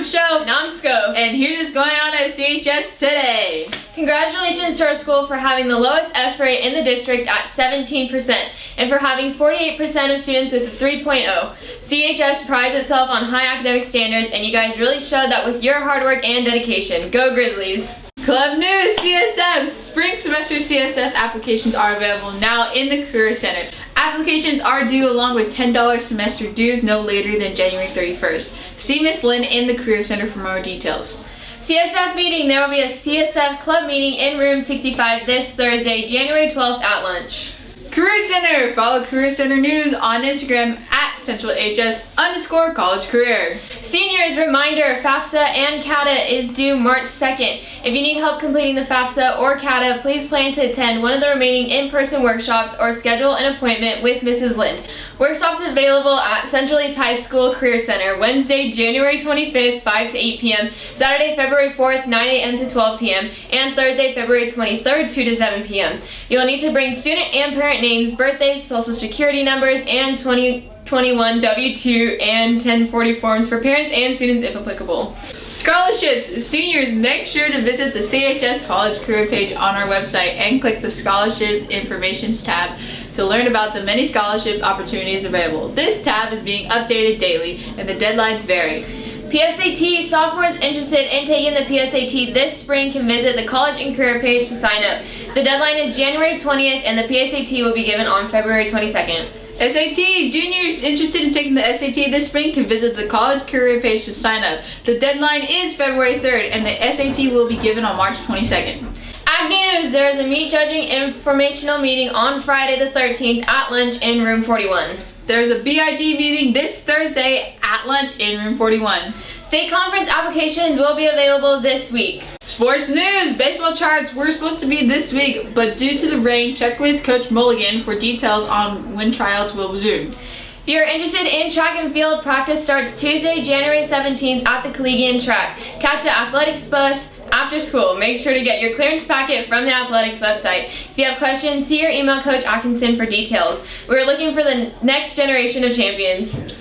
Show. And I'm Scope. And here's what's going on at CHS today. Congratulations to our school for having the lowest F rate in the district at 17% and for having 48% of students with a 3.0. CHS prides itself on high academic standards, and you guys really showed that with your hard work and dedication. Go Grizzlies! Club news, CSF. Spring semester CSF applications are available now in the Career Center. Applications are due along with $10 semester dues no later than January 31st. See Ms. Lynn in the Career Center for more details. CSF meeting. There will be a CSF club meeting in room 65 this Thursday, January 12th at lunch. Career Center. Follow Career Center News on Instagram at CentralHS_college career. Seniors, reminder, FAFSA and CATA is due March 2nd. If you need help completing the FAFSA or CATA, please plan to attend one of the remaining in-person workshops or schedule an appointment with Mrs. Lind. Workshops available at Central East High School Career Center, Wednesday, January 25th, 5 to 8 p.m., Saturday, February 4th, 9 a.m. to 12 p.m., and Thursday, February 23rd, 2 to 7 p.m. You'll need to bring student and parent names, birthdays, social security numbers, and 2021 W-2 and 1040 forms for parents and students if applicable. Scholarships. Seniors, make sure to visit the CHS College Career page on our website and click the Scholarship Information tab to learn about the many scholarship opportunities available. This tab is being updated daily and the deadlines vary. PSAT. Sophomores interested in taking the PSAT this spring can visit the College and Career page to sign up. The deadline is January 20th and the PSAT will be given on February 22nd. SAT. Juniors interested in taking the SAT this spring can visit the College Career page to sign up. The deadline is February 3rd and the SAT will be given on March 22nd. Ag News. There is a meat judging informational meeting on Friday the 13th at lunch in room 41. There's a BIG meeting this Thursday at lunch in room 41. State conference applications will be available this week. Sports news. Baseball charts were supposed to be this week, but due to the rain, check with Coach Mulligan for details on when tryouts will resume. If you're interested in track and field, practice starts Tuesday, January 17th at the Collegian Track. Catch the athletics bus after school. Make sure to get your clearance packet from the athletics website. If you have questions, see your email Coach Atkinson for details. We're looking for the next generation of champions.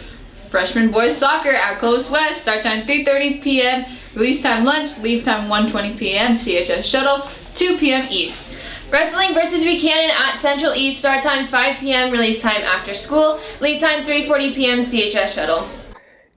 Freshman boys soccer at Clovis West. Start time 3:30 p.m. Release time lunch. Leave time 1:20 p.m. CHS shuttle 2 p.m. East. Wrestling versus Buchanan at Central East. Start time 5 p.m. Release time after school. Leave time 3:40 p.m. CHS shuttle.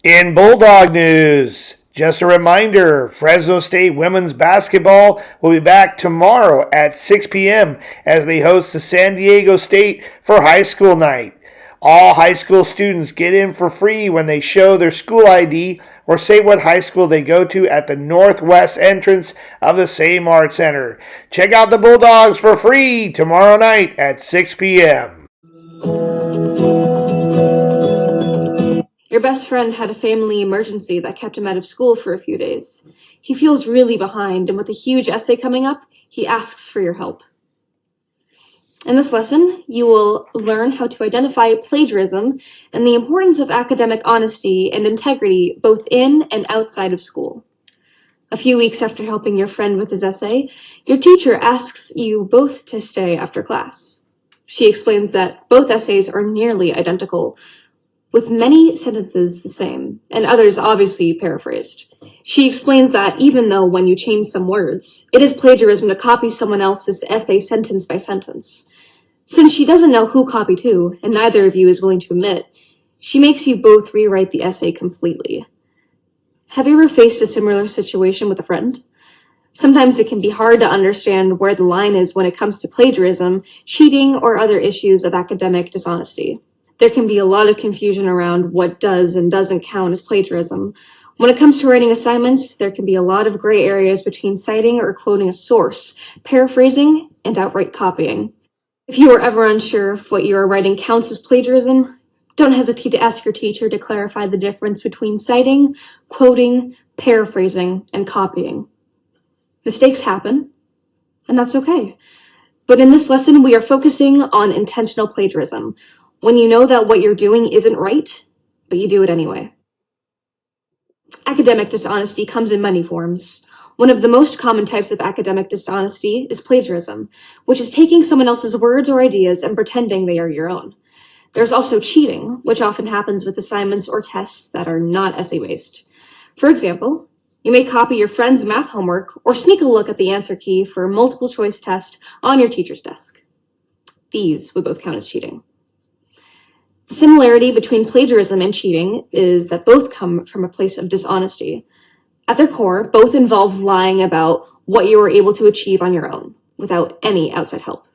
In Bulldog news, just a reminder, Fresno State women's basketball will be back tomorrow at 6 p.m. as they host the San Diego State for high school night. All high school students get in for free when they show their school ID or say what high school they go to at the northwest entrance of the same art center. Check out the Bulldogs for free tomorrow night at 6 p.m. Your best friend had a family emergency that kept him out of school for a few days. He feels really behind, and with a huge essay coming up, he asks for your help. In this lesson, you will learn how to identify plagiarism and the importance of academic honesty and integrity both in and outside of school. A few weeks after helping your friend with his essay, your teacher asks you both to stay after class. She explains that both essays are nearly identical, with many sentences the same, and others obviously paraphrased. She explains that even though when you change some words, it is plagiarism to copy someone else's essay sentence by sentence. Since she doesn't know who copied who, and neither of you is willing to admit, she makes you both rewrite the essay completely. Have you ever faced a similar situation with a friend? Sometimes it can be hard to understand where the line is when it comes to plagiarism, cheating, or other issues of academic dishonesty. There can be a lot of confusion around what does and doesn't count as plagiarism. When it comes to writing assignments, there can be a lot of gray areas between citing or quoting a source, paraphrasing, and outright copying. If you are ever unsure if what you are writing counts as plagiarism, don't hesitate to ask your teacher to clarify the difference between citing, quoting, paraphrasing, and copying. Mistakes happen, and that's okay. But in this lesson, we are focusing on intentional plagiarism, when you know that what you're doing isn't right, but you do it anyway. Academic dishonesty comes in many forms. One of the most common types of academic dishonesty is plagiarism, which is taking someone else's words or ideas and pretending they are your own. There's also cheating, which often happens with assignments or tests that are not essay-based. For example, you may copy your friend's math homework or sneak a look at the answer key for a multiple choice test on your teacher's desk. These would both count as cheating. The similarity between plagiarism and cheating is that both come from a place of dishonesty. At their core, both involve lying about what you were able to achieve on your own, without any outside help.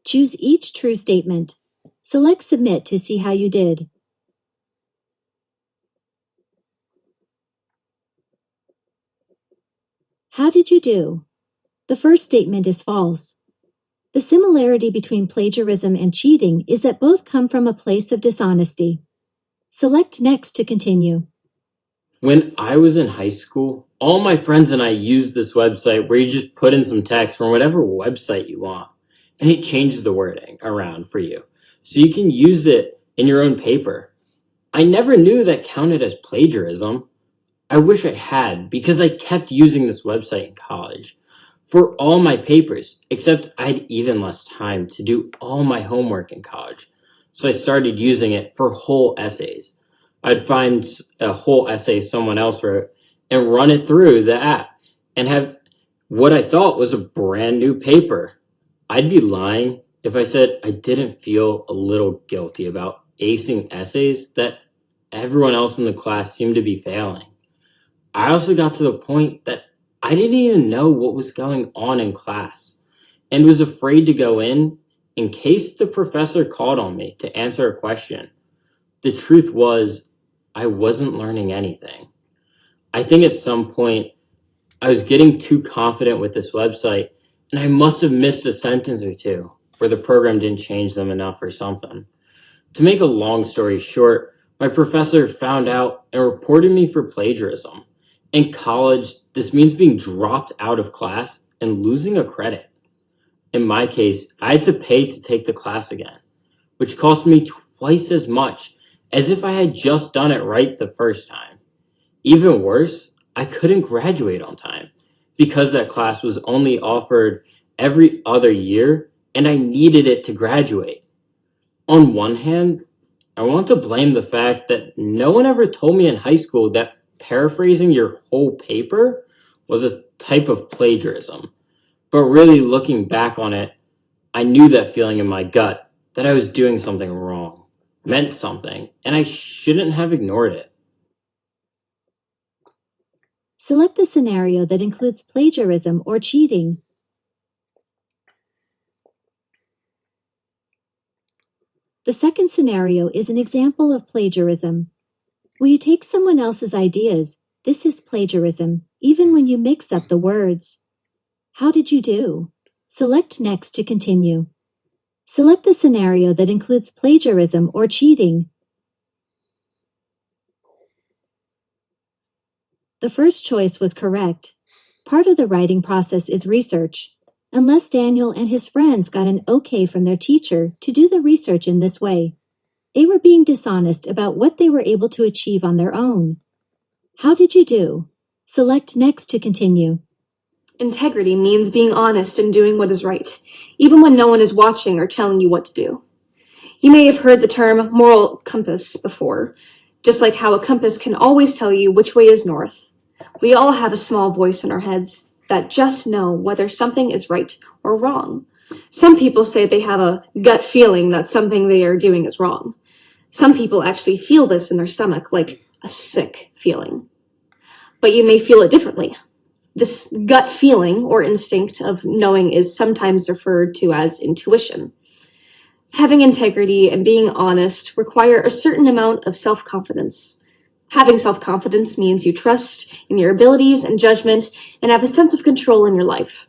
Choose each true statement. Select Submit to see how you did. How did you do? The first statement is false. The similarity between plagiarism and cheating is that both come from a place of dishonesty. Select Next to continue. When I was in high school, all my friends and I used this website where you just put in some text from whatever website you want, and it changes the wording around for you, so you can use it in your own paper. I never knew that counted as plagiarism. I wish I had, because I kept using this website in college for all my papers, except I had even less time to do all my homework in college. So I started using it for whole essays. I'd find a whole essay someone else wrote and run it through the app and have what I thought was a brand new paper. I'd be lying if I said I didn't feel a little guilty about acing essays that everyone else in the class seemed to be failing. I also got to the point that I didn't even know what was going on in class and was afraid to go in case the professor called on me to answer a question. The truth was, I wasn't learning anything. I think at some point I was getting too confident with this website, and I must have missed a sentence or two where the program didn't change them enough or something. To make a long story short, my professor found out and reported me for plagiarism. In college, this means being dropped out of class and losing a credit. In my case, I had to pay to take the class again, which cost me twice as much as if I had just done it right the first time. Even worse, I couldn't graduate on time because that class was only offered every other year and I needed it to graduate. On one hand, I want to blame the fact that no one ever told me in high school that paraphrasing your whole paper was a type of plagiarism. But really looking back on it, I knew that feeling in my gut that I was doing something wrong, meant something, and I shouldn't have ignored it. Select the scenario that includes plagiarism or cheating. The second scenario is an example of plagiarism. When you take someone else's ideas, this is plagiarism, even when you mix up the words. How did you do? Select Next to continue. Select the scenario that includes plagiarism or cheating. The first choice was correct. Part of the writing process is research. Unless Daniel and his friends got an okay from their teacher to do the research in this way, they were being dishonest about what they were able to achieve on their own. How did you do? Select Next to continue. Integrity means being honest and doing what is right, even when no one is watching or telling you what to do. You may have heard the term moral compass before, just like how a compass can always tell you which way is north. We all have a small voice in our heads that just know whether something is right or wrong. Some people say they have a gut feeling that something they are doing is wrong. Some people actually feel this in their stomach, like a sick feeling. But you may feel it differently. This gut feeling or instinct of knowing is sometimes referred to as intuition. Having integrity and being honest require a certain amount of self-confidence. Having self-confidence means you trust in your abilities and judgment and have a sense of control in your life.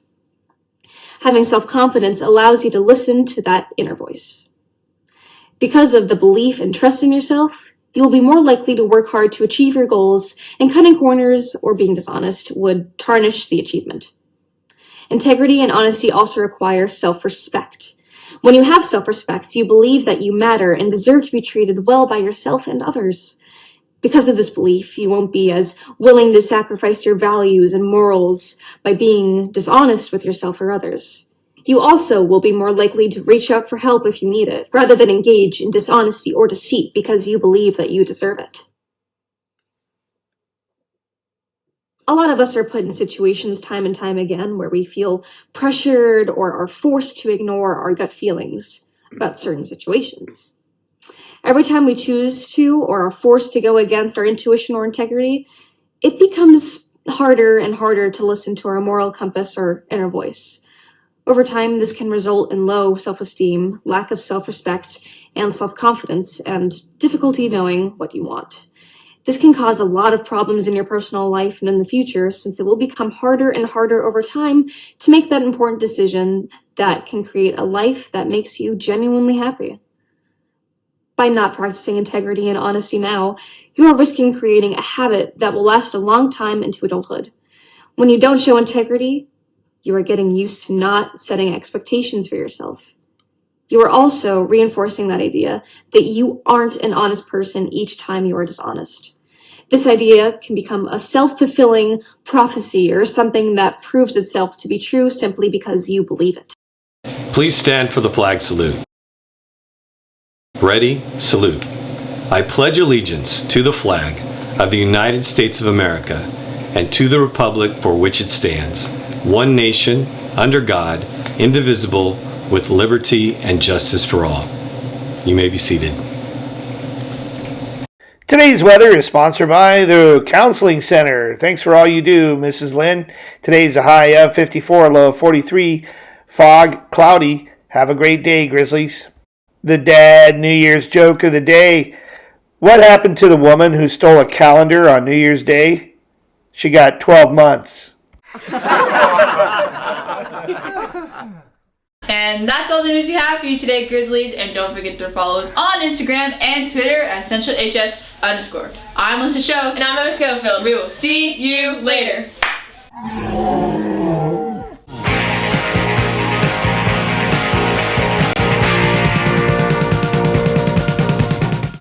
Having self-confidence allows you to listen to that inner voice. Because of the belief and trust in yourself, you will be more likely to work hard to achieve your goals, and cutting corners or being dishonest would tarnish the achievement. Integrity and honesty also require self-respect. When you have self-respect, you believe that you matter and deserve to be treated well by yourself and others. Because of this belief, you won't be as willing to sacrifice your values and morals by being dishonest with yourself or others. You also will be more likely to reach out for help if you need it, rather than engage in dishonesty or deceit because you believe that you deserve it. A lot of us are put in situations time and time again where we feel pressured or are forced to ignore our gut feelings about certain situations. Every time we choose to or are forced to go against our intuition or integrity, it becomes harder and harder to listen to our moral compass or inner voice. Over time, this can result in low self-esteem, lack of self-respect, and self-confidence, and difficulty knowing what you want. This can cause a lot of problems in your personal life and in the future, since it will become harder and harder over time to make that important decision that can create a life that makes you genuinely happy. By not practicing integrity and honesty now, you are risking creating a habit that will last a long time into adulthood. When you don't show integrity, you are getting used to not setting expectations for yourself. You are also reinforcing that idea that you aren't an honest person each time you are dishonest. This idea can become a self-fulfilling prophecy or something that proves itself to be true simply because you believe it. Please stand for the flag salute. Ready, salute. I pledge allegiance to the flag of the United States of America and to the republic for which it stands, one nation, under God, indivisible, with liberty and justice for all. You may be seated. Today's weather is sponsored by the Counseling Center. Thanks for all you do, Mrs. Lynn. Today's a high of 54, low of 43. Fog, cloudy. Have a great day, Grizzlies. The dad New Year's joke of the day. What happened to the woman who stole a calendar on New Year's Day? She got 12 months. And that's all the news we have for you today, Grizzlies. And don't forget to follow us on Instagram and Twitter at CentralHS_. I'm Melissa Show. And I'm Emma Schofield. We will see you later.